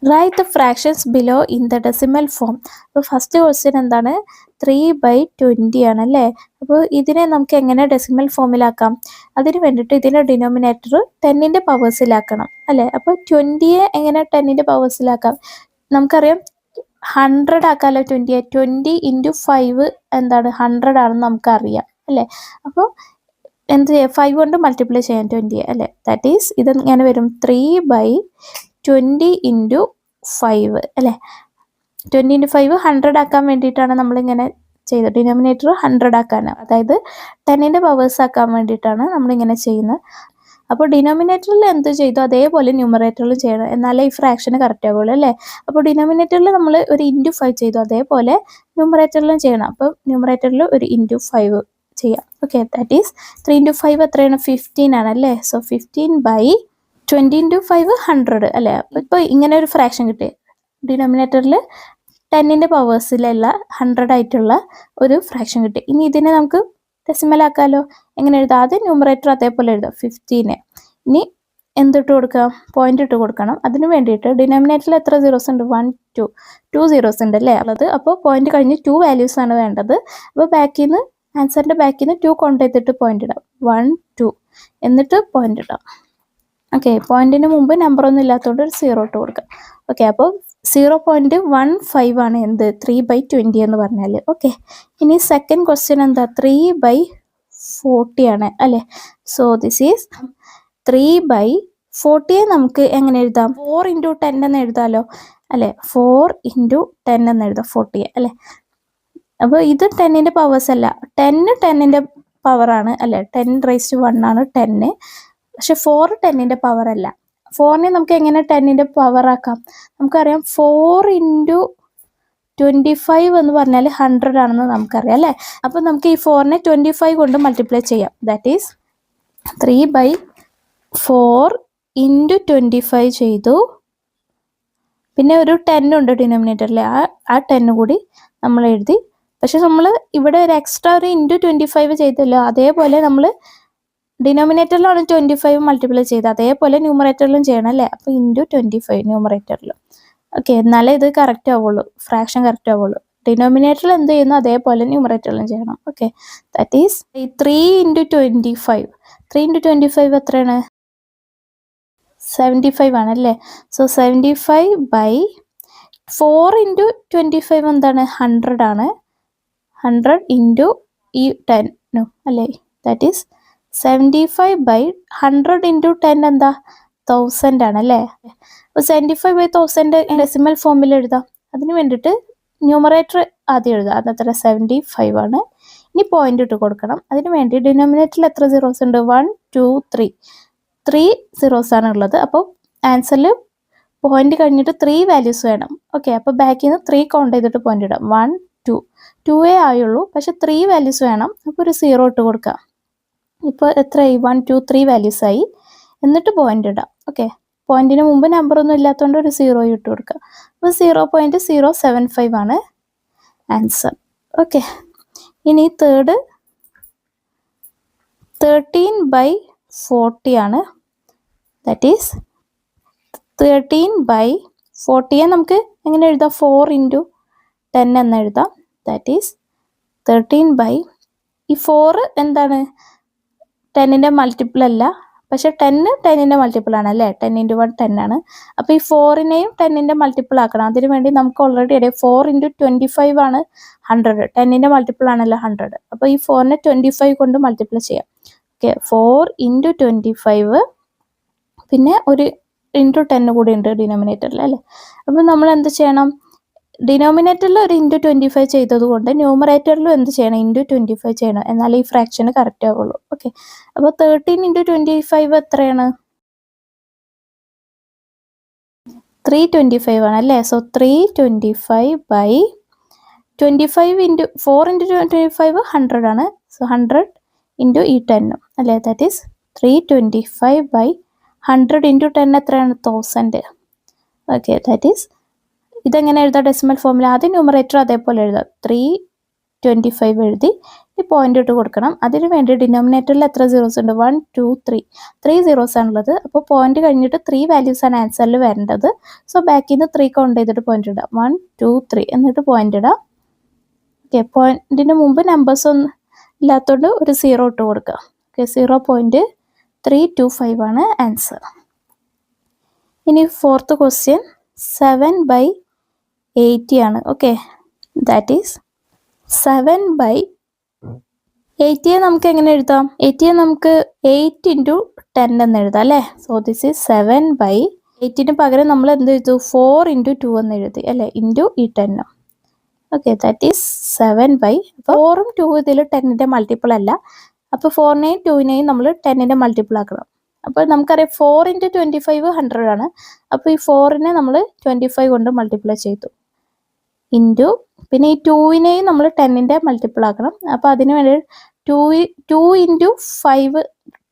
Write the fractions below in the decimal form. അപ്പോൾ first question എന്താണ്? 3/20 ആണല്ലേ. അപ്പോൾ ഇതിനെ നമുക്ക് എങ്ങനെ ഡെസിമൽ ഫോമിലാക്കാം? അതിന് വേണ്ടിയിട്ട് ഇതിൻ്റെ ഡിനോമിനേറ്റർ 10ൻ്റെ പവേഴ്സിലാക്കണം അല്ലേ. അപ്പോൾ 20യെ എങ്ങനെ 10ൻ്റെ പവേഴ്സിലാക്കാം? നമുക്കറിയാം 100 ആക്കാമല്ലോ. 20 × 5 എന്താണ് 100 ആണെന്ന് നമുക്കറിയാം അല്ലേ. അപ്പോൾ എന്ത് ചെയ്യാം? 5 കൊണ്ട് മൾട്ടിപ്ലൈ ചെയ്യാം 20 അല്ലേ. ദാറ്റ് ഈസ് ഇതെങ്ങനെ വരും? 3/20 × 5 അല്ലേ. 20 × 5 100 ആക്കാൻ വേണ്ടിയിട്ടാണ് നമ്മളിങ്ങനെ ചെയ്തത്. ഡിനോമിനേറ്റർ 100 ആക്കാനാണ്, അതായത് 10ൻ്റെ പവേഴ്സ് ആക്കാൻ വേണ്ടിയിട്ടാണ് നമ്മളിങ്ങനെ ചെയ്യുന്നത്. അപ്പോൾ ഡിനോമിനേറ്ററിൽ എന്ത് ചെയ്തു അതേപോലെ ന്യൂമറേറ്ററിലും ചെയ്യണം, എന്നാലേ ഈ ഫ്രാക്ഷന് കറക്റ്റ് ആവുള്ളൂ അല്ലേ. അപ്പോൾ ഡിനോമിനേറ്ററിൽ നമ്മൾ ഒരു × 5 ചെയ്തു, അതേപോലെ ന്യൂമറേറ്ററിലും ചെയ്യണം. അപ്പോൾ ന്യൂമറേറ്ററിൽ ഒരു × 5 ചെയ്യാം. ഓക്കെ, ദാറ്റ് ഈസ് 3 × 5 എത്രയാണ്? 15 ആണ് അല്ലേ. സോ 15/20 × 5 100 അല്ലേ. ഇപ്പോൾ ഇങ്ങനെ ഒരു ഫ്രാക്ഷൻ കിട്ടി. ഡിനോമിനേറ്ററിൽ 10ൻ്റെ പവേഴ്സിലല്ല 100 ആയിട്ടുള്ള ഒരു ഫ്രാക്ഷൻ കിട്ടി. ഇനി ഇതിനെ നമുക്ക് ഡെസിമൽ ആക്കാമല്ലോ. എങ്ങനെ എഴുതാം? ആദ്യം ന്യൂമറേറ്റർ അതേപോലെ എഴുതാം 15. ഇനി എന്തിട്ട് കൊടുക്കാം? പോയിന്റ് ഇട്ട് കൊടുക്കണം. അതിന് വേണ്ടിയിട്ട് ഡിനോമിനേറ്ററിൽ എത്ര സീറോസ് ഉണ്ട്? 1 2 സീറോസ് ഉണ്ട് അല്ലേ ഉള്ളത്. അപ്പോൾ പോയിന്റ് കഴിഞ്ഞ് 2 വാല്യൂസ് ആണ് വേണ്ടത്. അപ്പോൾ ബാക്കിൽ നിന്ന് ആൻസറിൻ്റെ ബാക്കിൽ നിന്ന് 2 കൊണ്ടുവന്നിട്ട് പോയിന്റ് ഇടാം. 1 2 എന്നിട്ട് പോയിന്റ് ഇടാം. ഓക്കെ, പോയിന്റിന് മുമ്പ് നമ്പറൊന്നും ഇല്ലാത്തതുകൊണ്ട് ഒരു 0 ഇട്ട് കൊടുക്കാം. ഓക്കെ, അപ്പോൾ 0.15 ആണ് എന്ത്? 3/20 എന്ന് പറഞ്ഞാൽ. ഓക്കെ, ഇനി സെക്കൻഡ് ക്വസ്റ്റ്യൻ എന്താ? 3/40 ആണ് അല്ലേ. So this is 3/40. നമുക്ക് എങ്ങനെ എഴുതാം? 4 × 10 എന്ന് എഴുതാമല്ലോ അല്ലേ. 4 × 10 എന്ന് എഴുതാം 40 അല്ലേ. അപ്പോൾ ഇത് 10ൻ്റെ പവേഴ്സ് അല്ല, 10ൻ്റെ പവറാണ് അല്ലേ. 10⁻1 ആണ് 10. പക്ഷെ 4 10ൻ്റെ പവർ അല്ല. 4നെ നമുക്ക് എങ്ങനെ 10ൻ്റെ പവർ ആക്കാം? നമുക്കറിയാം 4 × 25 എന്ന് പറഞ്ഞാൽ 100 ആണെന്ന് നമുക്കറിയാം അല്ലേ. അപ്പോൾ നമുക്ക് ഈ 4നെ 25 കൊണ്ട് മൾട്ടിപ്ലൈ ചെയ്യാം. ദാറ്റ് ഈസ് 3/4 × 25 ചെയ്തു. പിന്നെ ഒരു 10 ഉണ്ട് ഡിനോമിനേറ്ററിൽ, ആ 10 കൂടി നമ്മൾ എഴുതി. പക്ഷെ നമ്മൾ ഇവിടെ ഒരു എക്സ്ട്രാ ഒരു × 25 ചെയ്തല്ലോ, അതേപോലെ നമ്മൾ ഡിനോമിനേറ്ററിലാണ് 25 മൾട്ടിപ്ലൈ ചെയ്ത്, അതേപോലെ ന്യൂമറേറ്ററിലും ചെയ്യണം അല്ലേ. അപ്പോൾ × 25 ന്യൂമറേറ്ററിലും. ഓക്കെ, എന്നാലേ ഇത് കറക്റ്റ് ആവുള്ളൂ, ഫ്രാക്ഷൻ കറക്റ്റ് ആവുള്ളൂ. ഡിനോമിനേറ്ററിൽ എന്ത് ചെയ്യുന്നു അതേപോലെ ന്യൂമറേറ്ററിലും ചെയ്യണം. Okay, that is 3 × 25. 3 × 25 എത്രയാണ്? 75 ആണല്ലേ. സോ 75/4 × 25 എന്താണ്? 100 ആണ്. 100 × ഈ 10 അല്ലേ. ദാറ്റ് ഈസ് 75/100 × 10 എന്താ? 1000 ആണ് അല്ലേ. അപ്പോൾ 75/1000 ഡെസിമൽ ഫോമിൽ എഴുതാം. അതിന് വേണ്ടിയിട്ട് ന്യൂമറേറ്റർ ആദ്യം എഴുതാം. അതത്ര 75 ആണ്. ഇനി പോയിന്റ് ഇട്ട് കൊടുക്കണം. അതിന് വേണ്ടി ഡിനോമിനേറ്ററിൽ എത്ര സീറോസ് ഉണ്ട്? 1 2 3 സീറോസ് ആണ് ഉള്ളത്. അപ്പോൾ ആൻസറിൽ പോയിന്റ് കഴിഞ്ഞിട്ട് 3 വാല്യൂസ് വേണം. ഓക്കെ, അപ്പോൾ ബാക്കിൽ നിന്ന് 3 കൗണ്ട് ചെയ്തിട്ട് പോയിന്റ് ഇടാം. 1 2 2 ആയുള്ളൂ, പക്ഷെ 3 വാല്യൂസ് വേണം. അപ്പോൾ ഒരു 0 ഇട്ട് കൊടുക്കാം. ഇപ്പോൾ എത്രയായി? 1 2 3 വാല്യൂസ് ആയി. എന്നിട്ട് പോയിന്റ് ഇടാം. ഓക്കെ, പോയിന്റിന് മുമ്പ് നമ്പറൊന്നും ഇല്ലാത്തതുകൊണ്ട് ഒരു 0 ഇട്ട് കൊടുക്കുക. അപ്പോൾ 0.075 ആണ് ആൻസർ. ഓക്കെ, ഇനി തേർഡ് 13/40 ആണ്. ദാറ്റ് ഈസ് 13/40 നമുക്ക് എങ്ങനെ എഴുതാം? 4 × 10 എന്ന് എഴുതാം. ദാറ്റ് ഈസ് 13 ഈ 4 എന്താണ്? 10ൻ്റെ മൾട്ടിപ്പിൾ അല്ല, പക്ഷെ 10ൻ്റെ മൾട്ടിപ്പിൾ ആണ് അല്ലേ. 10 × 1 10 ആണ്. അപ്പോൾ ഈ 4നെയും 10ൻ്റെ മൾട്ടിപ്പിൾ ആക്കണം. അതിന് വേണ്ടി നമുക്ക് ഓൾറെഡി അറിയാം 4 × 25 ആണ് 100. 10ൻ്റെ മൾട്ടിപ്പിൾ ആണല്ലോ 100. അപ്പോൾ ഈ 4നെ 25 കൊണ്ട് മൾട്ടിപ്ലൈ ചെയ്യാം. ഓക്കെ, 4 × 25 പിന്നെ ഒരു × 10 കൂടി ഉണ്ട് ഡിനോമിനേറ്ററിൽ അല്ലേ. അപ്പോൾ നമ്മൾ എന്ത് ചെയ്യണം? ഡിനോമിനേറ്ററിൽ ഒരു × 25 ചെയ്തതുകൊണ്ട് ന്യൂമറേറ്ററിലും എന്ത് ചെയ്യണം? × 25 ചെയ്യണം, എന്നാലേ ഈ ഫ്രാക്ഷന് കറക്റ്റ് ആവുള്ളൂ. ഓക്കെ, അപ്പോൾ 13 × 25 എത്രയാണ്? 325 ആണ് അല്ലേ. സോ 325/25 × 4 × 25 100 ആണ്. സോ 100 × ഈ 10 അല്ലേ. ദാറ്റ് ഈസ് 325/100 × 10 എത്രയാണ്? 1000. ഓക്കെ, ദാറ്റ് ഈസ് ഇതെങ്ങനെ എഴുതാം? ഡെസിമൽ ഫോമിൽ ആദ്യം ന്യൂമറേറ്റർ അതേപോലെ എഴുതാം. 325 എഴുതി. ഈ പോയിന്റ് ഇട്ട് കൊടുക്കണം. അതിന് വേണ്ടി ഡിനോമിനേറ്ററിൽ എത്ര സീറോസ് ഉണ്ട്? 1 2 3 സീറോസ് ആണുള്ളത്. അപ്പോൾ പോയിന്റ് കഴിഞ്ഞിട്ട് 3 വാല്യൂസ് ആണ് ആൻസറിൽ വരേണ്ടത്. സോ ബാക്കിൽ നിന്ന് 3 കൗണ്ട് ചെയ്തിട്ട് പോയിന്റ് ഇടാം. 1 2 3 എന്നിട്ട് പോയിന്റ് ഇടാം. ഓക്കെ, പോയിന്റിന് മുമ്പ് നമ്പേഴ്സ് ഒന്നും ഇല്ലാത്തതുകൊണ്ട് ഒരു 0 ഇട്ട് കൊടുക്കുക. ഓക്കെ, 0.325 ആണ് ആൻസർ. ഇനി ഫോർത്ത് ക്വസ്റ്റ്യൻ 7/80 ആണ്. ഓക്കെ, ദാറ്റ് ഈസ് 7/80 നമുക്ക് എങ്ങനെ എഴുതാം? 80 നമുക്ക് 8 × 10 എന്ന് എഴുതാം അല്ലേ? സോ ദിസ് ഈസ് 7/8ന് പകരം നമ്മൾ എന്ത് എഴുതു? 4 × 2 എന്ന് എഴുതി അല്ലേ? ഇൻറ്റു ഈ 10. ഓക്കെ, ദാറ്റ് ഈസ് 7/4ഉം 2 ഇതിൽ 10ന്റെ മൾട്ടിപ്പിൾ അല്ല. അപ്പോൾ 4നെയും 2നെയും നമ്മൾ 10ന്റെ മൾട്ടിപ്പിൾ ആക്കണം. അപ്പോൾ നമുക്കറിയാം 4 × 25 100 ആണ്. അപ്പോൾ ഈ 4നെ നമ്മൾ 25 കൊണ്ട് മൾട്ടിപ്ലൈ ചെയ്തു. ഇൻറ്റു പിന്നെ ഈ 2നെയും നമ്മൾ 10ന്റെ മൾട്ടിപ്പിൾ ആക്കണം. അപ്പോൾ അതിന് വേണ്ടി 2 × 5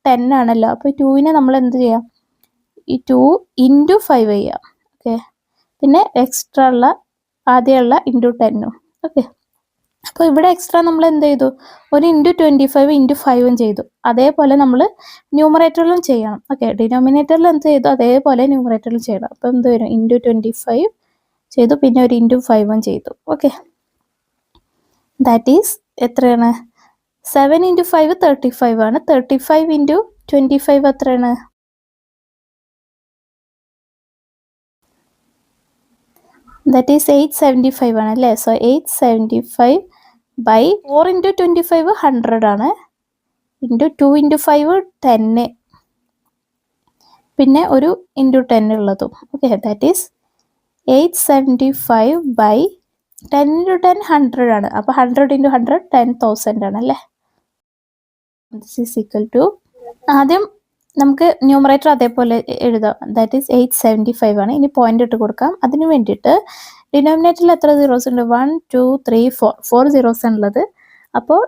10 ആണല്ലോ. അപ്പോൾ 2നെ നമ്മൾ എന്ത് ചെയ്യാം? ഈ 2 × 5 ചെയ്യാം. ഓക്കെ, പിന്നെ എക്സ്ട്രാ ഉള്ള ആദ്യമുള്ള ഇൻറ്റു 10ഉം. ഓക്കെ, അപ്പോൾ ഇവിടെ എക്സ്ട്രാ നമ്മൾ എന്ത് ചെയ്തു? ഒരു ഇൻറ്റു 25 × 5ഉം ചെയ്തു. അതേപോലെ നമ്മൾ ന്യൂമറേറ്ററിലും ചെയ്യണം. ഓക്കെ, ഡിനോമിനേറ്ററിൽ എന്ത് ചെയ്തു? അതേപോലെ ന്യൂമറേറ്ററിലും ചെയ്യണം. അപ്പോൾ എന്ത് വരും? ഇൻറ്റു 25 ചെയ്തു, പിന്നെ ഒരു ഇൻറ്റു 5ഉം ചെയ്തു. ഓക്കെ, ദാറ്റ് ഈസ് എത്രയാണ്? 7 × 5 35 ആണ്. 35 × 25 എത്രയാണ്? ദാറ്റ് ഈസ് 875 ആണ് അല്ലേ? സോ 875/4 × 25 100 ആണ്. ഇൻറ്റു 2 × 5 10, പിന്നെ ഒരു ഇൻറ്റു 10 ഉള്ളതും. ഓക്കെ, ദാറ്റ് ഈസ് 875/10 × 10 100 ആണ്. അപ്പോൾ 100 × 100 10,000 ആണ് അല്ലേ? ദിസ് ഈസ് ഈക്വൽ ടു, ആദ്യം നമുക്ക് ന്യൂമറേറ്റർ അതേപോലെ എഴുതാം. ദാറ്റ് ഈസ് 875 ആണ്. ഇനി പോയിന്റ് ഇട്ട് കൊടുക്കാം. അതിന് വേണ്ടിയിട്ട് ഡിനോമിനേറ്ററിൽ എത്ര സീറോസ് ഉണ്ട്? 1 2 3 4 സീറോസ് ആണുള്ളത്. അപ്പോൾ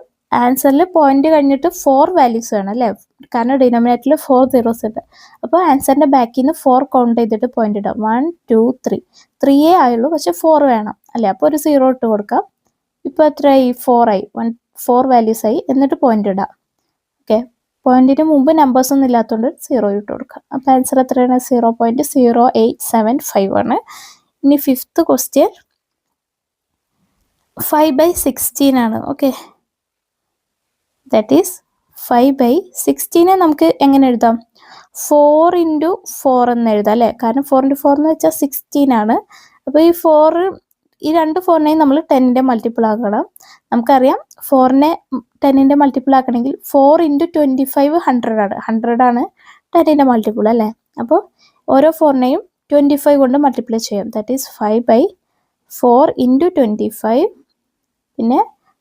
ആൻസറിൽ പോയിന്റ് കഴിഞ്ഞിട്ട് 4 വാല്യൂസ് വേണം അല്ലേ? കാരണം ഡിനോമിനേറ്ററിൽ 4 സീറോസ് ഉണ്ട്. അപ്പോൾ ആൻസറിന്റെ ബാക്കിൽ നിന്ന് 4 കൗണ്ട് ചെയ്തിട്ട് പോയിന്റ് ഇടാം. 1 2 3 ആയുള്ളൂ, പക്ഷെ 4 വേണം അല്ലേ? അപ്പോൾ ഒരു 0 ഇട്ട് കൊടുക്കാം. ഇപ്പോൾ എത്രയായി? 4 ആയി. 4 വാല്യൂസ് ആയി. എന്നിട്ട് പോയിന്റ് ഇടാം. ഓക്കെ, പോയിന്റിന് മുമ്പ് നമ്പേഴ്സ് ഒന്നും ഇല്ലാത്തതുകൊണ്ട് 0 ഇട്ട് കൊടുക്കാം. അപ്പോൾ ആൻസർ എത്രയാണ്? 0.0875 ആണ്. ഇനി ഫിഫ്ത്ത് ക്വസ്റ്റ്യൻ 5/16 ആണ്. ഓക്കെ, ദാറ്റ് ഈസ് 5/16നെ നമുക്ക് എങ്ങനെ എഴുതാം? 4 × 4 എന്ന് എഴുതാം അല്ലേ? കാരണം 4 × 4 എന്ന് വെച്ചാൽ 16 ആണ്. അപ്പോൾ ഈ രണ്ട് 4നെയും നമ്മൾ 10ന്റെ മൾട്ടിപ്പിൾ ആക്കണം. നമുക്കറിയാം 4നെ 10ന്റെ മൾട്ടിപ്പിൾ ആക്കണമെങ്കിൽ 4 × 25 100 ആണ്. 100 ആണ് 10ന്റെ മൾട്ടിപ്പിൾ അല്ലേ? അപ്പോൾ ഓരോ 4നെയും 25 കൊണ്ട് മൾട്ടിപ്ലൈ ചെയ്യാം. ദാറ്റ് ഈസ് 5/4 × 25, പിന്നെ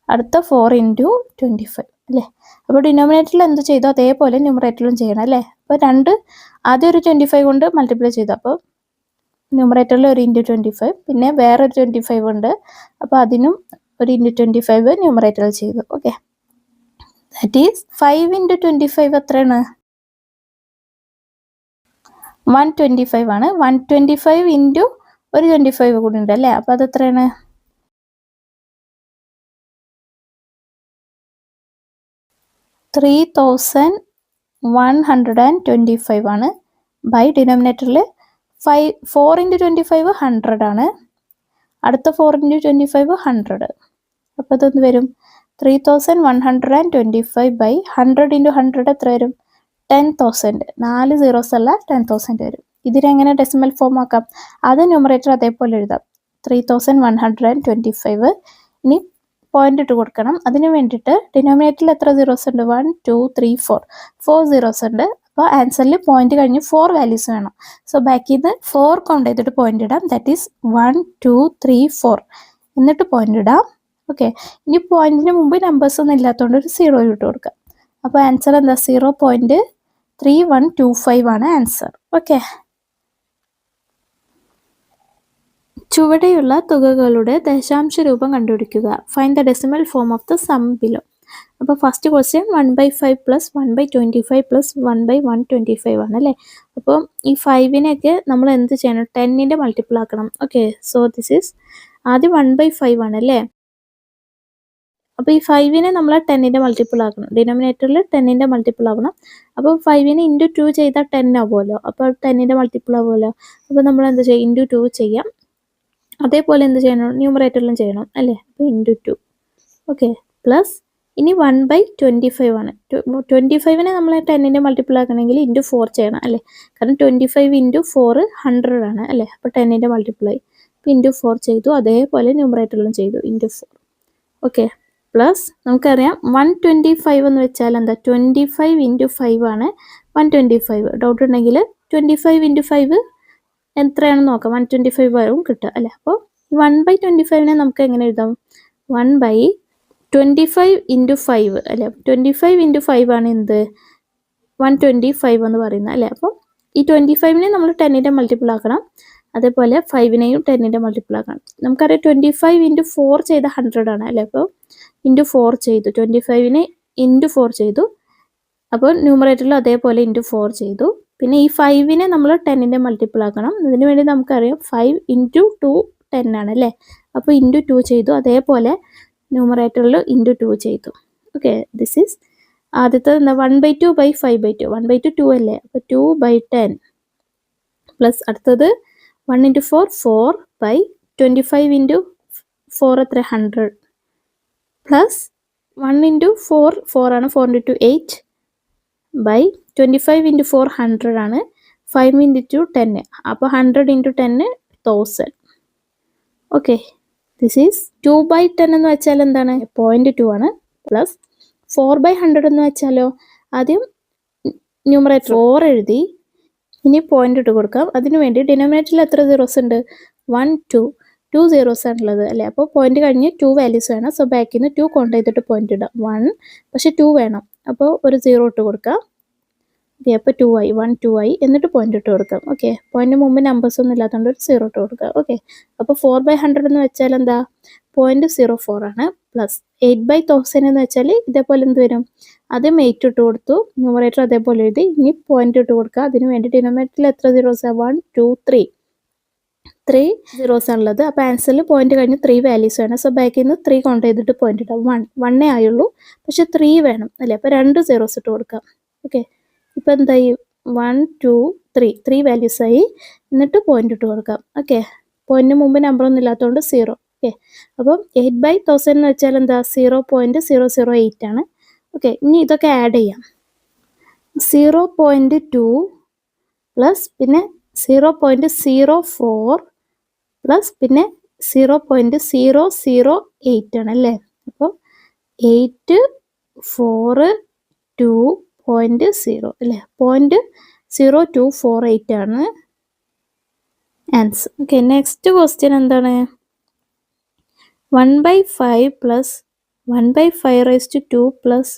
അടുത്ത 4 × 25 അല്ലേ? അപ്പോൾ ഡിനോമിനേറ്ററിൽ എന്ത് ചെയ്തോ അതേപോലെ ന്യൂമറേറ്ററിലും ചെയ്യണം അല്ലേ? അപ്പോൾ ആദ്യം ഒരു 25 കൊണ്ട് മൾട്ടിപ്ലൈ ചെയ്തു. അപ്പോൾ ന്യൂമറേറ്ററിൽ ഒരു ഇൻറ്റു 25, പിന്നെ വേറൊരു 25 ഉണ്ട്. അപ്പോൾ അതിനും ഒരു ഇൻറ്റു 25 ന്യൂമറേറ്ററിൽ ചെയ്തു. ഓക്കെ, ദാറ്റ് ഈസ് 5 × 25 എത്രയാണ്? 125 ആണ്. 125 ഇൻറ്റു ഒരു 25 കൂടി ഉണ്ട് അല്ലേ? അപ്പോൾ അത് എത്രയാണ്? 3125 ആണ്. ബൈ ഡിനോമിനേറ്ററിൽ 4 × 25 100 ആണ്. അടുത്ത 4 × 25 100. അപ്പോൾ ഇതൊന്ന് വരും 3125/100 × 100 എത്ര വരും? 10,000. 4 സീറോസ് അല്ല, 10,000 വരും. ഇതിനെങ്ങനെ ഡെസിമൽ ഫോം ആക്കാം? അത് ന്യൂമറേറ്റർ അതേപോലെ എഴുതാം. 3125. ഇനി പോയിന്റ് ഇട്ട് കൊടുക്കണം. അതിന് വേണ്ടിയിട്ട് ഡിനോമിനേറ്ററിൽ എത്ര സീറോസ് ഉണ്ട്? 1 2 3 4 സീറോസ് ഉണ്ട്. അപ്പോൾ ആൻസറിൽ പോയിന്റ് കഴിഞ്ഞ് 4 വാല്യൂസ് വേണം. സോ ബാക്കിൽ നിന്ന് 4 കൗണ്ട് ചെയ്തിട്ട് പോയിന്റ് ഇടാം. ദാറ്റ് ഈസ് 1 2 3 4 എന്നിട്ട് പോയിന്റ് ഇടാം. ഓക്കെ, ഇനി പോയിന്റിന് മുമ്പ് നമ്പേഴ്സ് ഒന്നും ഇല്ലാത്തതുകൊണ്ട് ഒരു 0 ഇട്ട് കൊടുക്കാം. അപ്പോൾ ആൻസർ എന്താ? 0.3125 ആണ് ആൻസർ. ഓക്കെ, ചുവടെയുള്ള തുകകളുടെ ദശാംശ രൂപം കണ്ടുപിടിക്കുക. Find the decimal form of the sum below. അപ്പോൾ ഫസ്റ്റ് ക്വസ്റ്റ്യൻ 1/5 + 1/25 + 1/125 ആണ് അല്ലേ? അപ്പോൾ ഈ 5നെയൊക്കെ നമ്മൾ എന്ത് ചെയ്യണം? 10ന്റെ മൾട്ടിപ്പിൾ ആക്കണം. ഓക്കെ, സോ ദിസ് ഈസ് ആദ്യം 1/5 ആണ് അല്ലേ? അപ്പോൾ ഈ 5നെ നമ്മൾ 10ന്റെ മൾട്ടിപ്പിൾ ആക്കണം. ഡിനോമിനേറ്ററിൽ 10ന്റെ മൾട്ടിപ്പിൾ ആവണം. അപ്പോൾ 5നെ ഇൻറ്റു 2 ചെയ്താൽ 10 ആവുമല്ലോ. അപ്പോൾ 10ന്റെ മൾട്ടിപ്പിൾ ആവുമല്ലോ. അപ്പോൾ നമ്മൾ എന്ത് ചെയ്യും? ഇൻറ്റു 2 ചെയ്യാം. അതേപോലെ എന്ത് ചെയ്യണം? ന്യൂമറേറ്ററിലും ചെയ്യണം അല്ലേ? അപ്പോൾ ഇൻറ്റു 2. ഓക്കെ, പ്ലസ് ഇനി 1/25 ആണ്. 25നെ നമ്മൾ 10ന്റെ മൾട്ടിപ്പിൾ ആക്കണമെങ്കിൽ ഇൻറ്റു 4 ചെയ്യണം അല്ലേ? കാരണം 25 ഇൻറ്റു 4 100 ആണ് അല്ലേ? അപ്പോൾ 10ന്റെ മൾട്ടിപ്പിൾ ആയി. അപ്പോൾ ഇൻറ്റു 4 ചെയ്തു. അതേപോലെ ന്യൂമറേറ്ററിലും ചെയ്തു ഇൻറ്റു 4. ഓക്കെ, പ്ലസ് നമുക്കറിയാം 125 എന്ന് വെച്ചാൽ എന്താ? 25 ഇൻറ്റു 5 ആണ് 125. ഡൗട്ട് ഉണ്ടെങ്കിൽ 25 ഇൻറ്റു 5 എത്രയാണെന്ന് നോക്കാം. 125 വരും കിട്ടുക അല്ലേ? അപ്പോൾ 1/25നെ നമുക്ക് എങ്ങനെ എഴുതാം? 1/25 ഇൻറ്റു 5 അല്ലേ? 25 ഇൻറ്റു 5 ആണ് എന്ത്? 125 എന്ന് പറയുന്നത് അല്ലേ? അപ്പോൾ ഈ 25നെ നമ്മൾ 10ന്റെ മൾട്ടിപ്പിൾ ആക്കണം. അതേപോലെ 5നെയും 10ന്റെ മൾട്ടിപ്പിൾ ആക്കണം. നമുക്കറിയാം 25 ഇൻറ്റു 4 ചെയ്ത 100 ആണ് അല്ലേ? അപ്പോൾ ഇൻറ്റു 4 ചെയ്തു. 25നെ ഇൻറ്റു 4 ചെയ്തു. അപ്പോൾ ന്യൂമറേറ്ററിൽ അതേപോലെ ഇൻറ്റു 4 ചെയ്തു. പിന്നെ ഈ 5നെ നമ്മൾ 10ന്റെ മൾട്ടിപ്പിൾ ആക്കണം. അതിന് വേണ്ടി നമുക്കറിയാം 5 ഇൻറ്റു 2 10 ആണ് അല്ലേ? അപ്പോൾ ഇൻറ്റു 2 ചെയ്തു. അതേപോലെ ന്യൂമറേറ്ററിൽ ഇൻറ്റു 2 ചെയ്തു. ഓക്കെ, ദിസ് ഈസ് ആദ്യത്തെ എന്താ? 1/2/5/2. 1/2 2 അല്ലേ? അപ്പോൾ 2/10 പ്ലസ് അടുത്തത് 1 ഇൻറ്റു 4 4/25 ഇൻറ്റു 4 എത്ര? 100 പ്ലസ് 1 ഇൻറ്റു 4 4 ആണ്. 4 ഇൻറ്റു 8/25 ഇൻറ്റു 4 100 ആണ്. 5 ഇൻറ്റു 10 അപ്പോൾ 100 ഇൻറ്റു 10 1000. ഓക്കെ, ദിസ് ഈസ് 2/10 എന്ന് വെച്ചാൽ എന്താണ്? 0.2 ആണ്. പ്ലസ് 4/100 എന്ന് വെച്ചാലോ? ആദ്യം ന്യൂമറേറ്റർ 4 എഴുതി, ഇനി പോയിന്റ് ഇട്ട് കൊടുക്കാം. അതിനു വേണ്ടി ഡിനോമിനേറ്ററിൽ എത്ര സീറോസ് ഉണ്ട്? 1 2 സീറോസ് ആണുള്ളത് അല്ലേ? അപ്പോൾ പോയിന്റ് കഴിഞ്ഞ് 2 വാല്യൂസ് വേണം. സോ ബാക്കിൽ നിന്ന് 2 കൗണ്ട് ചെയ്തിട്ട് പോയിന്റ് ഇടാം. 1 പക്ഷെ 2 വേണം. അപ്പോൾ ഒരു 0 ഇട്ട് കൊടുക്കാം. ഓക്കെ, അപ്പോൾ 2 ആയി. 1 2 ആയി. എന്നിട്ട് പോയിന്റ് ഇട്ട് കൊടുക്കാം. ഓക്കെ, പോയിന്റ് മുമ്പ് നമ്പേഴ്സ് ഒന്നും ഇല്ലാത്തതുകൊണ്ട് ഒരു 0 ഇട്ട് കൊടുക്കാം. ഓക്കെ, അപ്പോൾ 4/100 എന്ന് വെച്ചാൽ എന്താ? 0.04 ആണ്. പ്ലസ് 8/1000 എന്ന് വെച്ചാൽ ഇതേപോലെ എന്ത് വരും? ആദ്യം 8 ഇട്ട് കൊടുത്തു. ന്യൂമറേറ്റർ അതേപോലെ എഴുതി. ഇനി പോയിന്റ് ഇട്ട് കൊടുക്കുക. അതിന് വേണ്ടി ഡിനോമിനേറ്ററിൽ എത്ര സീറോസ്? 1 2 3 സീറോസ് ആണുള്ളത്. അപ്പോൾ ആൻസറിൽ പോയിന്റ് കഴിഞ്ഞ് 3 വാല്യൂസ് വേണം. സോ ബാക്കിൽ നിന്ന് 3 കൗണ്ട് ചെയ്തിട്ട് പോയിന്റ് ഇടാം. 1 ആയുള്ളൂ, പക്ഷെ 3 വേണം അല്ലേ? അപ്പോൾ 2 സീറോസ് ഇട്ട് കൊടുക്കാം. ഓക്കെ, ഇപ്പോൾ എന്തായി? 1 2 3 വാല്യൂസ് ആയി. എന്നിട്ട് പോയിന്റ് ഇട്ട് കൊടുക്കാം. ഓക്കെ, പോയിന്റിന് മുമ്പ് നമ്പർ ഒന്നും ഇല്ലാത്തതുകൊണ്ട് 0. ഓക്കെ, അപ്പം 8/1000 എന്ന് വെച്ചാൽ എന്താ? 0.008 ആണ്. ഓക്കെ, ഇനി ഇതൊക്കെ ആഡ് ചെയ്യാം. 0.2 പ്ലസ് പിന്നെ 0.04 പ്ലസ് പിന്നെ 0.008 ആണ് അല്ലേ? അപ്പോൾ 8 4 2.0 അല്ലേ? 0.0248 ആണ് ആൻസർ. ഓക്കെ, നെക്സ്റ്റ് ക്വസ്റ്റ്യൻ എന്താണ്? 1/5 പ്ലസ് 1/5² പ്ലസ്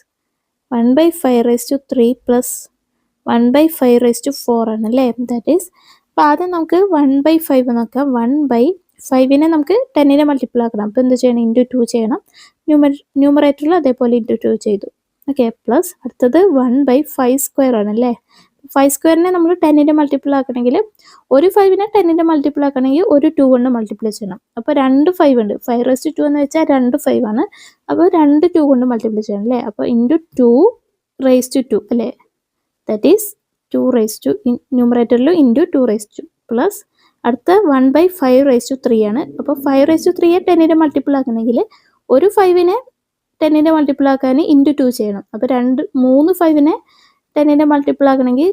1/5³ പ്ലസ് 1/5/4 ആണ് അല്ലേ? ദാറ്റ് ഈസ്, അപ്പോൾ ആദ്യം നമുക്ക് 1/5 നോക്കാം. 1/5നെ നമുക്ക് 10ന്റെ മൾട്ടിപ്പിൾ ആക്കണം. അപ്പോൾ എന്ത് ചെയ്യണം? ഇൻറ്റു 2 ചെയ്യണം. ന്യൂമറേറ്ററിൽ അതേപോലെ ഇൻറ്റു 2 ചെയ്തു. ഓക്കെ, പ്ലസ് അടുത്തത് 1/5² ആണ് അല്ലേ? 5² നമ്മൾ 10ന്റെ മൾട്ടിപ്പിൾ ആക്കണമെങ്കിൽ ഒരു 5നെ 10ന്റെ മൾട്ടിപ്പിൾ ആക്കണമെങ്കിൽ ഒരു 2 കൊണ്ട് മൾട്ടിപ്ലൈ ചെയ്യണം. അപ്പോൾ 2 5 ഉണ്ട്. 5/2 എന്ന് വെച്ചാൽ 2 5 ആണ്. അപ്പോൾ 2 2 കൊണ്ട് മൾട്ടിപ്ലൈ ചെയ്യണം അല്ലേ? അപ്പോൾ ഇൻറ്റു 2/2 അല്ലേ? ദാറ്റ് ഈസ് 2 ന്യൂമറേറ്ററിൽ ഇൻറ്റു 2 പ്ലസ് അടുത്ത 1/5/3 ആണ്. അപ്പോൾ 5/3യെ 10ന്റെ മൾട്ടിപ്പിൾ ആക്കണമെങ്കിൽ ഒരു 5നെ 10ന്റെ മൾട്ടിപ്പിൾ ആക്കാൻ ഇൻറ്റു 2 ചെയ്യണം. അപ്പോൾ 3 5നെ 10ന്റെ മൾട്ടിപ്പിൾ ആക്കണമെങ്കിൽ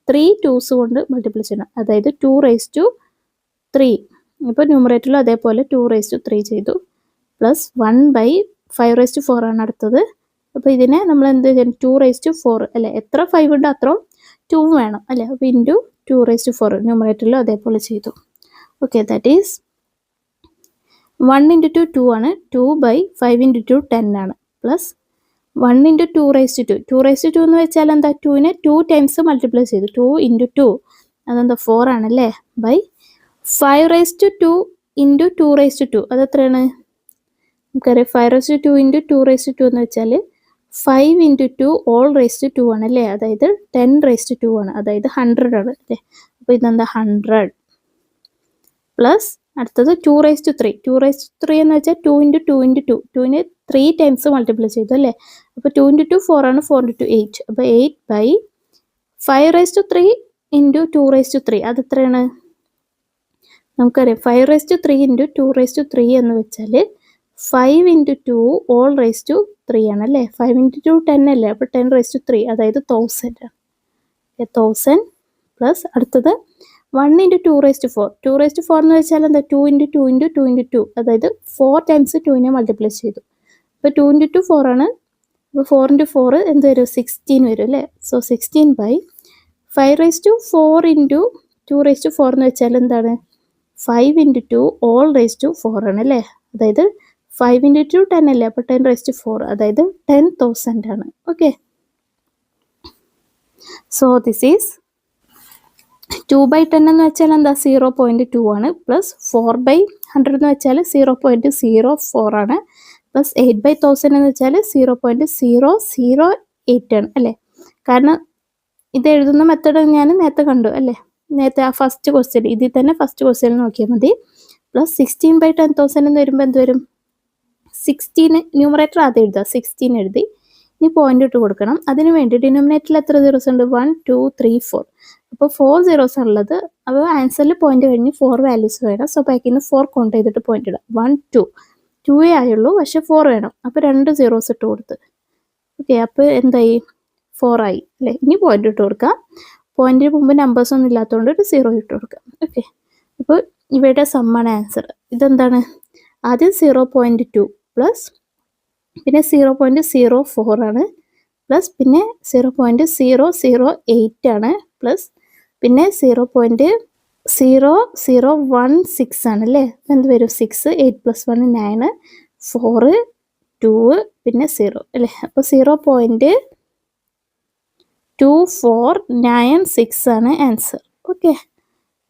3 2s കൊണ്ട് മൾട്ടിപ്പിൾ ചെയ്യണം. അതായത് 2/3. ഇപ്പോൾ ന്യൂമറേറ്ററിൽ അതേപോലെ 2/3 ചെയ്തു. പ്ലസ് 1/5/4 ആണ് അടുത്തത്. അപ്പോൾ ഇതിനെ നമ്മൾ എന്ത് ചെയ്യണം? 2/4 അല്ലേ? എത്ര 5 ഉണ്ട് അത്രയും 2 വേണം അല്ലേ? അപ്പോൾ ഇൻറ്റു 2/4 ന്യൂമറേറ്ററിൽ അതേപോലെ ചെയ്തു. ഓക്കെ, ദാറ്റ് ഈസ് 1 ഇൻറ്റു 2 2 ആണ്. 2/5 ഇൻറ്റു 2 10 ആണ്. പ്ലസ് 1 ഇൻറ്റു 2/2 2/2 എന്ന് വെച്ചാൽ എന്താ? 2നെ 2 ടൈംസ് മൾട്ടിപ്ലൈ ചെയ്തു. 2 ഇൻറ്റു 2 അതെന്താ? 4 ആണല്ലേ? ബൈ 5/2 ഇൻറ്റു 2/2 അതെത്രയാണ്? നമുക്കറിയാം 5/2 ഇൻറ്റു 2/2 എന്ന് വെച്ചാൽ 5 ഇൻറ്റു 2 all/2 ആണ് അല്ലേ? അതായത് 10/2 ആണ്. അതായത് 100 ആണ് അല്ലേ? അപ്പോൾ ഇതെന്താ? 100 പ്ലസ് അടുത്തത് 2/3 എന്ന് വെച്ചാൽ 2 ഇൻറ്റു 2 ഇൻറ്റു 2 2ന് 3 ടൈംസ് മൾട്ടിപ്ലൈ ചെയ്തു അല്ലേ. അപ്പോൾ 2 ഇൻറ്റു 2 4 ആണ്, 4 ഇൻറ്റു 8. അപ്പോൾ 8/5^3 ഇൻറ്റു 2^3 അത് എത്രയാണ്? നമുക്കറിയാം 5^3 ഇൻറ്റു 2^3 എന്ന് വെച്ചാൽ 5 ഇൻറ്റു 2 ഓൾ റേസ് ടു 3 ആണ് അല്ലേ. 5 ഇൻറ്റു 2 10 അല്ലേ, അപ്പോൾ 10^3 അതായത് 1000 ആണ്. 1000 പ്ലസ് അടുത്തത് 1 ഇൻറ്റു 2^4. 2^4 എന്ന് വെച്ചാൽ എന്താ? 2 ഇൻറ്റു 2 ഇൻറ്റു 2 ഇൻറ്റു 2 അതായത് 4 ടൈംസ് 2നെ മൾട്ടിപ്ലൈ ചെയ്തു. അപ്പോൾ 2 ഇൻറ്റു 2 4 ആണ്. അപ്പോൾ 4 ഇൻറ്റു 4 എന്ത് വരും? 16 വരും അല്ലേ. സോ 16/5^4 ഇൻറ്റു 2^4 എന്ന് വെച്ചാൽ എന്താണ്? 5 ഇൻറ്റു 2 ഓൾ റേസ് ടു 4 ആണ് അല്ലേ. അതായത് 5 ഇൻറ്റു 2 10 അല്ലേ, അപ്പോൾ 10^4 അതായത് 10,000 ആണ്. ഓക്കെ, സോ ദിസ് ഈസ് 2/10 എന്ന് വെച്ചാൽ എന്താ? 0.2 ആണ്. പ്ലസ് 4/100 എന്ന് വെച്ചാൽ 0.04 ആണ്. പ്ലസ് 8/1000 എന്ന് വെച്ചാൽ 0.008 ആണ് അല്ലേ. കാരണം ഇത് എഴുതുന്ന മെത്തേഡ് ഞാൻ നേരത്തെ കണ്ടു അല്ലേ. നേരത്തെ ആ ഫസ്റ്റ് ക്വസ്റ്റ്യൻ ഇതിൽ തന്നെ ഫസ്റ്റ് ക്വസ്റ്റ്യൻ നോക്കിയാൽ മതി. പ്ലസ് 16/10,000 എന്ന് വരുമ്പോൾ എന്ത് വരും? 16 ന്യൂമറേറ്റർ ആദ്യം എഴുതുക, 16 എഴുതി ഇനി പോയിന്റ് ഇട്ട് കൊടുക്കണം. അതിന് വേണ്ടി ഡിനോമിനേറ്ററിൽ എത്ര സീറോസ് ഉണ്ട്? 1 2 3 4. അപ്പോൾ 4 സീറോസ് ഉള്ളത്. അപ്പോൾ ആൻസറിൽ പോയിന്റ് കഴിഞ്ഞ് 4 വാല്യൂസ് വേണം. സോ ബാക്കിൽ നിന്ന് 4 കൗണ്ട് ചെയ്തിട്ട് പോയിന്റ് ഇടാം. 1 2 2 ആയുള്ളൂ, പക്ഷെ 4 വേണം. അപ്പോൾ 2 സീറോസ് ഇട്ട് കൊടുത്ത്. ഓക്കെ, അപ്പോൾ എന്തായി? 4 ആയി അല്ലേ. ഇനി പോയിന്റ് ഇട്ട് കൊടുക്കാം. പോയിന്റിന് മുമ്പ് നമ്പേഴ്സ് ഒന്നും ഇല്ലാത്തതുകൊണ്ട് ഒരു 0 ഇട്ട് കൊടുക്കാം. ഓക്കെ, അപ്പോൾ ഇവയുടെ സമ്മാണ് ആൻസർ. ഇതെന്താണ്? ആദ്യം 0.2 പ്ലസ് പിന്നെ 0.04 ആണ്, പ്ലസ് പിന്നെ 0.008 ആണ്, പ്ലസ് പിന്നെ 0.0016 ആണ് അല്ലേ. എന്ത് വരും? 6 8 + 1 9 4 2 പിന്നെ 0 അല്ലേ. അപ്പോൾ 0.2496 ആണ് ആൻസർ. ഓക്കെ,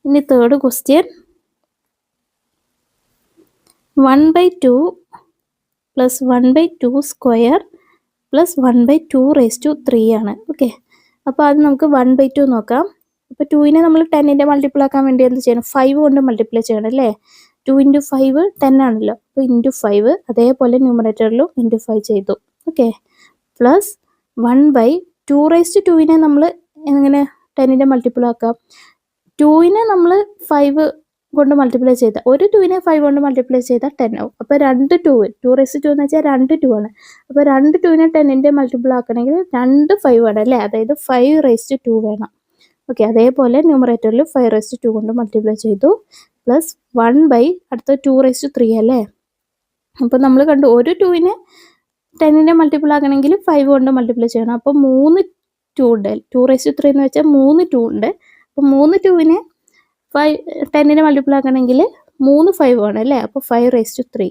ഇനി third question 1/2 plus 1/2 square plus 1/2^3 ആണ്. ഓക്കെ, അപ്പോൾ അത് നമുക്ക് 1/2 നോക്കാം. അപ്പോൾ 2നെ നമ്മൾ 10ൻ്റെ മൾട്ടിപ്പിൾ ആക്കാൻ വേണ്ടി എന്ത് ചെയ്യണം? 5 കൊണ്ട് മൾട്ടിപ്ലൈ ചെയ്യണം അല്ലേ. 2 ഇൻറ്റു 5 10 ആണല്ലോ. അപ്പോൾ ഇൻറ്റു 5 അതേപോലെ ന്യൂമറേറ്ററിലും ഇൻറ്റു 5 ചെയ്തു. ഓക്കെ, പ്ലസ് 1/2^2നെ നമ്മൾ എങ്ങനെ 10ൻ്റെ മൾട്ടിപ്പിൾ ആക്കാം? 2നെ നമ്മൾ 5 കൊണ്ട് മൾട്ടിപ്ലൈ ചെയ്താൽ, ഒരു 2നെ 5 കൊണ്ട് മൾട്ടിപ്ലൈ ചെയ്താൽ 10 ആവും. അപ്പോൾ 2 എന്ന് വെച്ചാൽ 2 ആണ്. അപ്പോൾ 2നെ 10ൻ്റെ മൾട്ടിപ്പിൾ ആക്കണമെങ്കിൽ 2 5 ആണ് അല്ലേ, അതായത് 5^2 വേണം. ഓക്കെ, അതേപോലെ ന്യൂമറേറ്ററിൽ 5^2 കൊണ്ട് മൾട്ടിപ്ലൈ ചെയ്തു. പ്ലസ് 1/അടുത്ത 2^3 അല്ലേ. അപ്പോൾ നമ്മൾ കണ്ടു ഒരു 2നെ 10ൻ്റെ മൾട്ടിപ്പിൾ ആക്കണമെങ്കിൽ 5 കൊണ്ട് മൾട്ടിപ്ലൈ ചെയ്യണം. അപ്പോൾ 3 2 ഉണ്ട്. 2^3 എന്ന് വെച്ചാൽ 3 2 ഉണ്ട്. അപ്പോൾ 3 2നെ 10ൻ്റെ മൾട്ടിപ്പിൾ ആക്കണമെങ്കിൽ 3 5 ആണ് അല്ലേ. അപ്പോൾ 5^3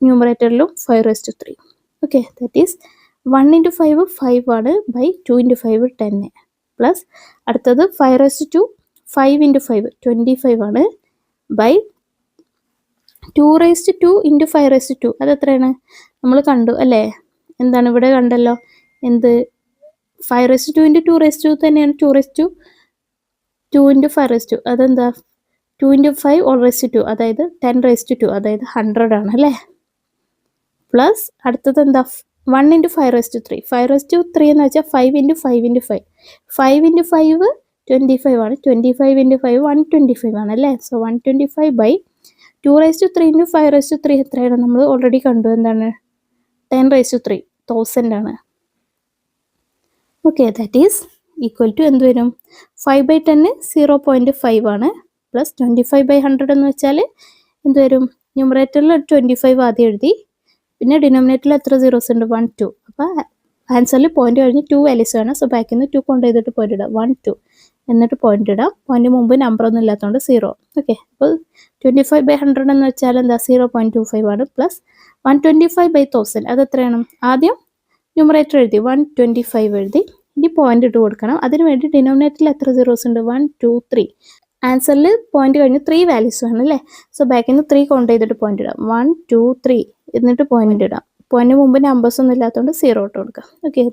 ന്യൂമറേറ്ററിലും 5^3. ഓക്കെ, ദാറ്റ് ഈസ് 1 ഇൻറ്റു 5 5 ആണ്, ബൈ 2 ഇൻറ്റു 5 10. പ്ലസ് അടുത്തത് 5^2 5 ഇൻറ്റു 5 25 ആണ്, ബൈ 2^2 ഇൻറ്റു 5^2 അത് എത്രയാണ്? നമ്മൾ കണ്ടു അല്ലേ. എന്താണ് ഇവിടെ കണ്ടല്ലോ. എന്ത്? 5^2 ഇൻറ്റു 2^2 തന്നെയാണ്. 2^2 ഇൻറ്റു 5^2 അതെന്താ? 2 ഇൻറ്റു 5 all^2 അതായത് 10^2 അതായത് 100 ആണ് അല്ലേ. പ്ലസ് അടുത്തത് എന്താ? 1 ഇൻറ്റു 5^3 5^3 എന്ന് വെച്ചാൽ 5 ഇൻറ്റു 5 ഇൻറ്റു 5 5 ഇൻറ്റു 5 25 ആണ്. 25 ഇൻറ്റു 5 125 ആണ് അല്ലേ. സോ 125/2^3 ഇൻറ്റു 5^3 എത്രയാണ്? നമ്മൾ ഓൾറെഡി കണ്ടു. എന്താണ്? 10^3 1000 ആണ്. Okay, that is equal to എന്ത് വരും? 5/10 0.5 ആണ്, പ്ലസ് 25/100 എന്ന് വെച്ചാൽ എന്ത് വരും? ന്യൂമറേറ്ററിൽ 25 ആദ്യം എഴുതി, പിന്നെ ഡിനോമിനേറ്ററിൽ എത്ര സീറോസ് ഉണ്ട്? 1 2. അപ്പോൾ ആൻസറിൽ പോയിന്റ് കഴിഞ്ഞ് 2 വാല്യൂസ് ആണ്. സോ ബാക്കിൽ നിന്ന് 2 കൊണ്ട് ചെയ്തിട്ട് പോയിന്റ് ഇടാം. 1 2 എന്നിട്ട് പോയിന്റ് ഇടാം. പോയിന്റ് മുമ്പ് നമ്പർ ഒന്നും ഇല്ലാത്തതുകൊണ്ട് 0. ഓക്കെ, അപ്പോൾ 25/100 എന്ന് വെച്ചാൽ എന്താ? 0.25 ആണ്, പ്ലസ് 125/1000 അത് എത്രയാണ്? ആദ്യം ന്യൂമറേറ്റർ എഴുതി 125 എഴുതി, ഇനി പോയിന്റ് ഇട്ട് കൊടുക്കണം. അതിന് വേണ്ടി ഡിനോമിനേറ്ററിൽ എത്ര സീറോസ് ഉണ്ട്? 1 2 3. ആൻസറിൽ പോയിന്റ് കഴിഞ്ഞ് 3 വാല്യൂസ് ആണ് അല്ലേ. സോ ബാക്കിൽ നിന്ന് 3 കൗണ്ട് ചെയ്തിട്ട് പോയിന്റ് ഇടാം. 1 2 3 എന്നിട്ട് പോയിന്റ് ഇടാം. പോയിന്റ് മുമ്പ് നമ്പേഴ്സ് ഒന്നും ഇല്ലാത്തതുകൊണ്ട് 0 ഇട്ട് കൊടുക്കാം. ഓക്കെ,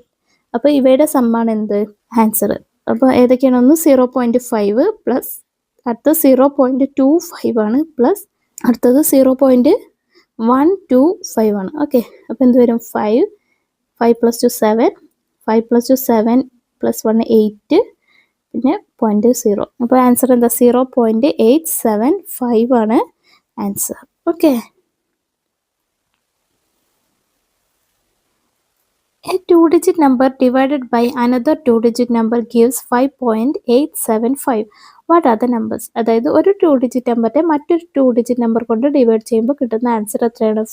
അപ്പോൾ ഇവയുടെ സമ്മാണ് എന്ത്? ആൻസർ. അപ്പോൾ ഏതൊക്കെയാണ്? ഒന്ന് 0.5 പ്ലസ് അടുത്ത 0.25 ആണ്, പ്ലസ് അടുത്തത് 0.1 1 2 5 ആണ്. ഓക്കെ, അപ്പോൾ എന്ത് വരും? 5 5 + 2 7 5 + 2 7 + 1 8 പിന്നെ 0.0. അപ്പോൾ ആൻസർ എന്താ? 0.875 ആണ് answer. Okay, a two-digit number divided by another two-digit number gives 5.875. What are the numbers? അതായത് ഒരു 2-digit നമ്പറിനെ മറ്റൊരു 2-digit നമ്പർ കൊണ്ട് ഡിവൈഡ് ചെയ്യുമ്പോൾ കിട്ടുന്ന ആൻസർ എത്രയാണ്?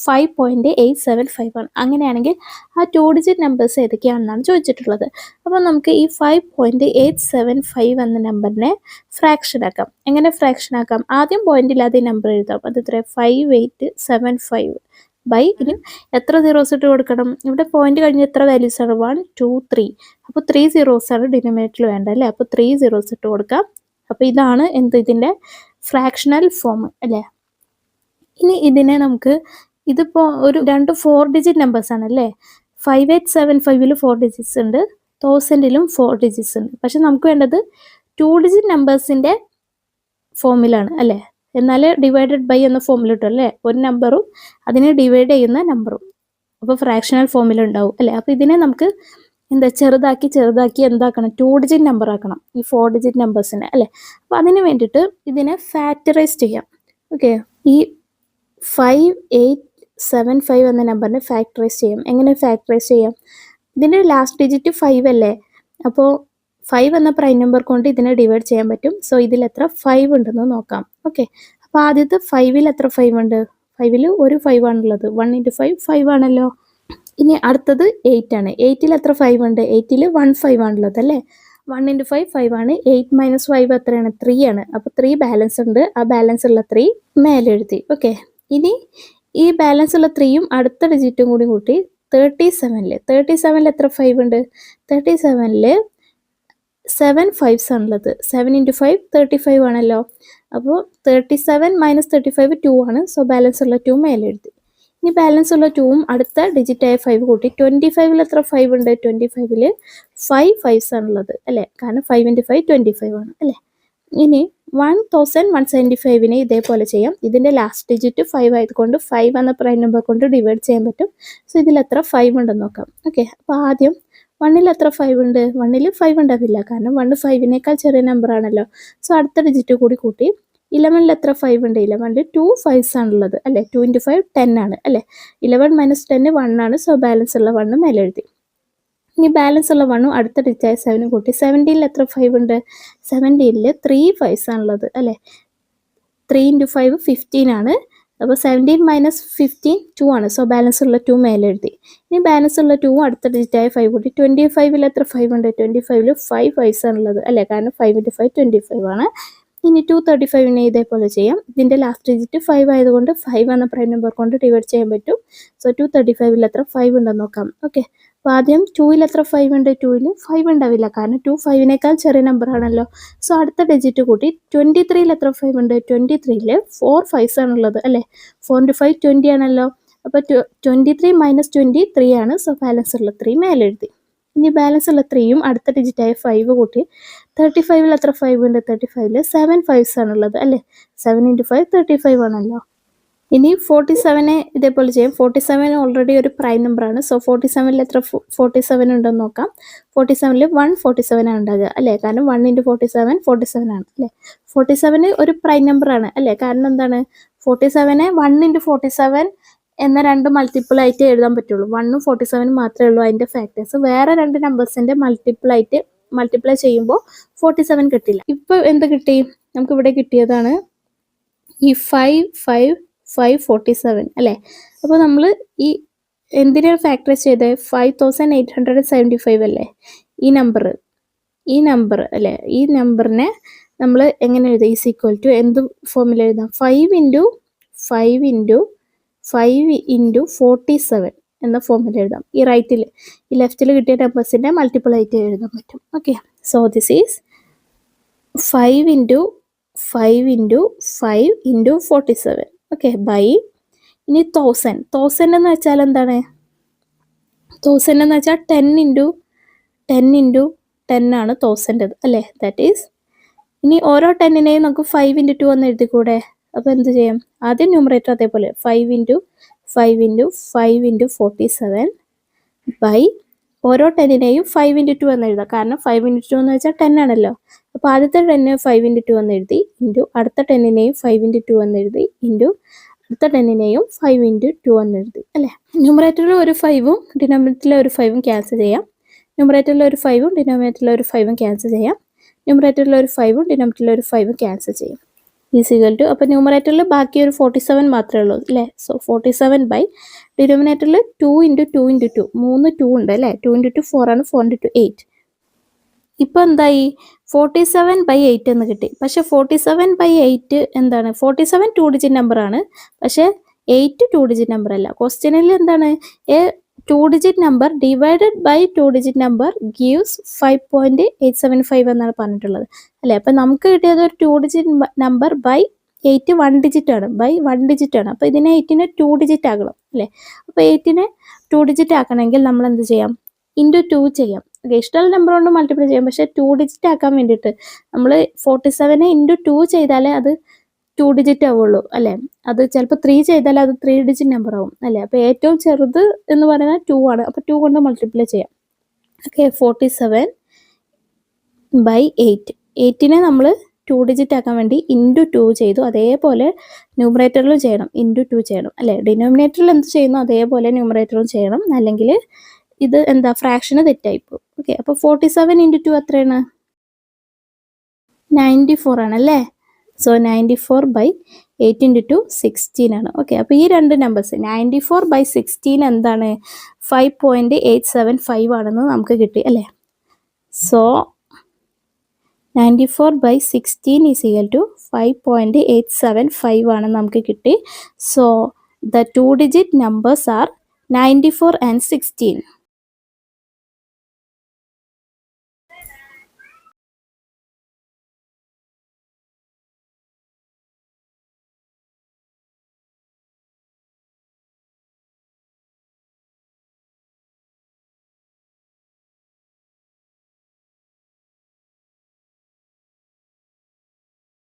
5.875 ആണ്. അങ്ങനെയാണെങ്കിൽ ആ 2-digit നമ്പേഴ്സ് ഏതൊക്കെയാണെന്നാണ് ചോദിച്ചിട്ടുള്ളത്. അപ്പോൾ നമുക്ക് ഈ 5.875 എന്ന നമ്പറിനെ ഫ്രാക്ഷൻ ആക്കാം. എങ്ങനെ ഫ്രാക്ഷൻ ആക്കാം? ആദ്യം പോയിന്റ് ഇല്ലാതെ ഈ നമ്പർ എഴുതാം. അത് എത്ര? 5875 ബൈ ഇനി എത്ര സീറോസ് ഇട്ട് കൊടുക്കണം? ഇവിടെ പോയിന്റ് കഴിഞ്ഞ് എത്ര വാല്യൂസ് ആണ്? 1 2 3. അപ്പോൾ 3 zeros ആണ് ഡിനോമിനേറ്ററിൽ വേണ്ടത് അല്ലേ? അപ്പോൾ 3 zeros ഇട്ട് കൊടുക്കാം. അപ്പോൾ ഇതാണ് എന്ത്? ഇതിൻ്റെ ഫ്രാക്ഷണൽ ഫോം അല്ലേ? ഇനി ഇതിനെ നമുക്ക് ഇതിപ്പോൾ ഒരു 2 4-digit നമ്പേഴ്സ് ആണ് അല്ലേ? 5875 4 digits ഉണ്ട്, 1000 4 digits ഉണ്ട്. പക്ഷെ നമുക്ക് വേണ്ടത് 2-digit നമ്പേഴ്സിൻ്റെ ഫോമിലാണ് അല്ലേ? എന്നാൽ ഡിവൈഡഡ് ബൈ എന്ന ഫോമിൽ കിട്ടും അല്ലേ? ഒരു നമ്പറും അതിനെ ഡിവൈഡ് ചെയ്യുന്ന നമ്പറും. അപ്പോൾ ഫ്രാക്ഷണൽ ഫോമിലുണ്ടാവും അല്ലേ? അപ്പോൾ ഇതിനെ നമുക്ക് എന്താ ചെറുതാക്കി എന്താക്കണം? 2-digit നമ്പർ ആക്കണം, ഈ 4-digit നമ്പേഴ്സിനെ അല്ലേ? അപ്പോൾ അതിന് വേണ്ടിയിട്ട് ഇതിനെ ഫാക്ടറൈസ് ചെയ്യാം. ഓക്കെ, ഈ 5875 എന്ന നമ്പറിനെ ഫാക്ടറൈസ് ചെയ്യാം. എങ്ങനെ ഫാക്ടറൈസ് ചെയ്യാം? ഇതിൻ്റെ ലാസ്റ്റ് ഡിജിറ്റ് 5 അല്ലേ? അപ്പോൾ 5 എന്ന പ്രൈം നമ്പർ കൊണ്ട് ഇതിനെ ഡിവൈഡ് ചെയ്യാൻ പറ്റും. സോ ഇതിൽ എത്ര 5 ഉണ്ടെന്ന് നോക്കാം. ഓക്കെ, അപ്പോൾ ആദ്യത്തെ 5ൽ എത്ര 5 ഉണ്ട്? 5ൽ ഒരു 5 ആണുള്ളത്. 1 × 5 5 ആണല്ലോ. ഇനി അടുത്തത് 8 ആണ്. 8ൽ എത്ര 5 ഉണ്ട്? 8ൽ 1 5 ആണുള്ളത് അല്ലേ? 1 × 5 5 ആണ്. 8 - 5 എത്രയാണ്? 3 ആണ്. അപ്പോൾ 3 ബാലൻസ് ഉണ്ട്. ആ ബാലൻസ് ഉള്ള 3 മേലെ എഴുതി. ഓക്കെ, ഇനി ഈ ബാലൻസ് ഉള്ള 3യും അടുത്ത ഡിജിറ്റും കൂടി കൂട്ടി 37ൽ എത്ര 5 ഉണ്ട്? 37ൽ 7 5s ആണുള്ളത്. 7 × 5 35 ആണല്ലോ. അപ്പോൾ 37 - 35 2 ആണ്. സോ ബാലൻസ് ഉള്ള 2 മേലെ എഴുതി. ഇനി ബാലൻസ് ഉള്ള 2വും അടുത്ത ഡിജിറ്റായ 5 കൂട്ടി 25ൽ എത്ര 5 ഉണ്ട്? 25ൽ 5 5s ആണുള്ളത് അല്ലേ? കാരണം 5 × 5 25 ആണ് അല്ലേ? ഇനി 1175നെ ഇതേപോലെ ചെയ്യാം. ഇതിൻ്റെ ലാസ്റ്റ് ഡിജിറ്റ് 5 ആയതുകൊണ്ട് 5 എന്ന പ്രൈം നമ്പർ കൊണ്ട് ഡിവൈഡ് ചെയ്യാൻ പറ്റും. സോ ഇതിൽ എത്ര 5 ഉണ്ടെന്ന് നോക്കാം. ഓക്കെ, അപ്പോൾ ആദ്യം 1ൽ എത്ര 5 ഉണ്ട്? 1ൽ 5 ഉണ്ടാവില്ല, കാരണം 1 5നേക്കാൾ ചെറിയ നമ്പർ ആണല്ലോ. സോ അടുത്ത ഡിജിറ്റ് കൂടി കൂട്ടി 11ൽ എത്ര 5 ഉണ്ട്? 11ൽ 2 5s ആണുള്ളത് അല്ലേ? 2 × 5 10 ആണ് അല്ലേ? 11 - 10 1 ആണ്. സോ ബാലൻസ് ഉള്ള 1 മേലെ എഴുതി. ഇനി ബാലൻസ് ഉള്ള 1ഉം അടുത്ത ഡിജിറ്റായ 7 കൂട്ടി 17ൽ എത്ര 5 ഉണ്ട്? 17ൽ 3 5s ആണുള്ളത് അല്ലേ? 3 × 5 15 ആണ്. അപ്പോൾ 17 - 15 2 ആണ്. സോ ബാലൻസ് ഉള്ള 2 മേലെ എഴുതി. ഇനി ബാലൻസ് ഉള്ള 2ഉം അടുത്ത ഡിജിറ്റായ 5 കൂട്ടി 25ൽ എത്ര 5 ഉണ്ട്? 25ൽ 5 5s ആണുള്ളത് അല്ലേ? കാരണം 5 × 5 25 ആണ്. ഇനി 235നെ ഇതേപോലെ ചെയ്യാം. ഇതിൻ്റെ ലാസ്റ്റ് ഡിജിറ്റ് 5 ആയതുകൊണ്ട് 5 എന്ന പ്രൈം നമ്പർ കൊണ്ട് ഡിവൈഡ് ചെയ്യാൻ പറ്റും. സോ 235ൽ എത്ര 5 ഉണ്ടെന്ന് നോക്കാം. ഓക്കെ, അപ്പോൾ ആദ്യം 2ൽ എത്ര 5 ഉണ്ട്? 2ൽ 5 ഉണ്ടാവില്ല, കാരണം 2 5നേക്കാൾ ചെറിയ നമ്പർ ആണല്ലോ. സോ അടുത്ത ഡിജിറ്റ് കൂട്ടി 23ൽ എത്ര 5 ഉണ്ട്? 23ൽ 4 5s ആണുള്ളത് അല്ലേ? 4 × 5 20 ആണല്ലോ. അപ്പോൾ 23 - 20 3 ആണ്. സോ ബാലൻസ് ഉള്ള 3 മേലെ എഴുതി. ഇനി ബാലൻസ് ഉള്ള 3യും അടുത്ത ഡിജിറ്റായ 5 കൂട്ടി 35ൽ എത്ര 5 ഉണ്ട്? 35ൽ 7 5s ആണുള്ളത് അല്ലേ? 7 × 5 35 ആണല്ലോ. ഇനി 47നെ ഇതേപോലെ ചെയ്യാം. 47 ഓൾറെഡി ഒരു പ്രൈം നമ്പറാണ്. സോ 47ൽ എത്ര 47 ഉണ്ടെന്ന് നോക്കാം. 47ൽ 147 ആണ് ഉണ്ടാകുക അല്ലേ? കാരണം 1 × 47 47 ആണ് അല്ലേ? 47 ഒരു പ്രൈം നമ്പറാണ് അല്ലേ? കാരണം എന്താണ്? 47നെ 1 × 47 എന്ന 2 മൾട്ടിപ്പിൾ ആയിട്ട് എഴുതാൻ പറ്റുള്ളൂ. 1ഉം 47 മാത്രമേ ഉള്ളൂ അതിൻ്റെ ഫാക്ടേഴ്സ്. വേറെ 2 നമ്പേഴ്സിൻ്റെ മൾട്ടിപ്ലൈ ചെയ്യുമ്പോൾ 47 കിട്ടില്ല. ഇപ്പോൾ എന്ത് കിട്ടി? നമുക്ക് ഇവിടെ കിട്ടിയതാണ് ഈ 5 5 5 47 അല്ലേ? അപ്പോൾ നമ്മൾ ഈ എന്തിനാണ് ഫാക്ടറൈസ് ചെയ്തത്? 5875 അല്ലേ? ഈ നമ്പർ അല്ലേ? ഈ നമ്പറിനെ നമ്മൾ എങ്ങനെ എഴുതാം? ഈസ് ഈക്വൽ ടു എന്ത് ഫോമിൽ എഴുതാം? 5 × 47 എന്ന ഫോമിൽ എഴുതാം. ഈ ലെഫ്റ്റിൽ കിട്ടിയ നമ്പേഴ്സിൻ്റെ മൾട്ടിപ്പിൾ ആയിട്ട് എഴുതാൻ പറ്റും. Okay, so this is 5 × 5 × 5 × 47. Okay, by ഇനി 1000 എന്ന് വെച്ചാൽ എന്താണ്? 1000 എന്ന് വെച്ചാൽ 10 × 10 ആണ് 1000 അല്ലേ? ദാറ്റ് ഈസ് ഇനി ഓരോ 10നെയും നമുക്ക് 5 × 2 എന്ന് എഴുതിക്കൂടെ? അപ്പോൾ എന്ത് ചെയ്യാം, ആദ്യം ന്യൂമറേറ്റർ അതേപോലെ 5 ഇൻറ്റു 5 ഇൻറ്റു 5 ഇൻറ്റു 47 ബൈ ഓരോ 10നെയും 5 ഇൻറ്റു 2 എന്ന് എഴുതാം, കാരണം 5 ഇൻറ്റു 2 എന്ന് വെച്ചാൽ 10 ആണല്ലോ. അപ്പോൾ ആദ്യത്തെ 10 5 ഇൻറ്റു 2 എന്ന് എഴുതി, ഇൻറ്റു അടുത്ത 10നെയും 5 ഇൻറ്റു 2 എന്ന് എഴുതി, ഇൻറ്റു അടുത്ത 10നെയും 5 ഇൻറ്റു 2 എന്ന് എഴുതി അല്ലേ. ന്യൂമറേറ്ററിൽ ഒരു 5ഉം ഡിനോമിനേറ്ററിലെ ഒരു 5ഉം ക്യാൻസൽ ചെയ്യാം. ന്യൂമറേറ്ററിലെ ഒരു 5ഉം ഡിനോമിനേറ്ററിലെ ഒരു 5ഉം ക്യാൻസൽ ചെയ്യാം. ന്യൂമറേറ്ററിലെ ഒരു 5ഉം ഡിനോമിനേറ്ററിലെ ഒരു 5ഉം ക്യാൻസൽ ചെയ്യും. ഈസിക്കൽ ടു, അപ്പോൾ ന്യൂമറേറ്ററിൽ ബാക്കി ഒരു 47 മാത്രമേ ഉള്ളൂ അല്ലേ. സോ 47 ബൈ ഡിനോമിനേറ്ററിൽ 2 ഇൻറ്റു 2 ഇൻറ്റു 2, 3 2 ഉണ്ട് അല്ലേ. 2 ഇൻറ്റു 2 4 ആണ്, 4 ഇൻറ്റു 2 8. ഇപ്പോൾ എന്തായി, 47/8 എന്ന് കിട്ടി. പക്ഷെ 47/8 എന്താണ്, 47 2 ഡിജിറ്റ് നമ്പർ ആണ്, പക്ഷേ 8 2 ഡിജിറ്റ് നമ്പർ അല്ല. ക്വസ്റ്റ്യനിൽ എന്താണ്, a 2 digit number divided by 2 digit number gives 5.875 എന്നാണ് പറഞ്ഞിട്ടുള്ളത് അല്ലേ. അപ്പം നമുക്ക് കിട്ടിയത് ഒരു 2 ഡിജിറ്റ് നമ്പർ ബൈ 8 1 ഡിജിറ്റ് ആണ്, ബൈ 1 ഡിജിറ്റ് ആണ്. അപ്പോൾ ഇതിനെ 8നെ 2 ഡിജിറ്റ് ആക്കണം അല്ലേ. അപ്പോൾ 8നെ 2 ഡിജിറ്റ് ആക്കണമെങ്കിൽ നമ്മൾ എന്ത് ചെയ്യാം, ഇൻറ്റു 2 ചെയ്യാം. ഇഷ്ടമുള്ള നമ്പർ കൊണ്ട് മൾട്ടിപ്ലൈ ചെയ്യാം, പക്ഷേ 2 ഡിജിറ്റ് ആക്കാൻ വേണ്ടിയിട്ട് നമ്മൾ 47നെ ഇൻറ്റു 2 ചെയ്താലേ അത് 2 ഡിജിറ്റ് ആവുള്ളൂ അല്ലേ. അത് ചിലപ്പോൾ 3 ചെയ്താൽ അത് 3 ഡിജിറ്റ് നമ്പർ ആവും അല്ലേ. അപ്പോൾ ഏറ്റവും ചെറുത് എന്ന് പറയുന്നത് 2 ആണ്. അപ്പോൾ 2 കൊണ്ട് മൾട്ടിപ്ലൈ ചെയ്യാം. ഓക്കെ, 47/8. 8നെ നമ്മൾ 2 ഡിജിറ്റ് ആക്കാൻ വേണ്ടി ഇൻറ്റു 2 ചെയ്തു. അതേപോലെ ന്യൂമറേറ്ററിലും ചെയ്യണം, ഇൻറ്റു 2 ചെയ്യണം അല്ലേ. ഡിനോമിനേറ്ററിൽ എന്ത് ചെയ്യുന്നു അതേപോലെ ന്യൂമറേറ്ററിലും ചെയ്യണം, അല്ലെങ്കിൽ ഇത് എന്താ ഫ്രാക്ഷന് തെറ്റായിപ്പോ. ഓക്കെ, അപ്പോൾ 47 ഇൻറ്റു 2 എത്രയാണ്, 94 ആണല്ലേ. സോ 94/8 ഇൻറ്റു 2 16 ആണ്. ഓക്കെ, അപ്പോൾ ഈ രണ്ട് നമ്പേഴ്സ് 94/16 എന്താണ്, 5.875 ആണെന്ന് നമുക്ക് കിട്ടി അല്ലേ. സോ 94/16 ഈസ് ഈക്വൽ ടു 5.875 ആണെന്ന് നമുക്ക് കിട്ടി. So the 2 digit numbers are 94 and 16.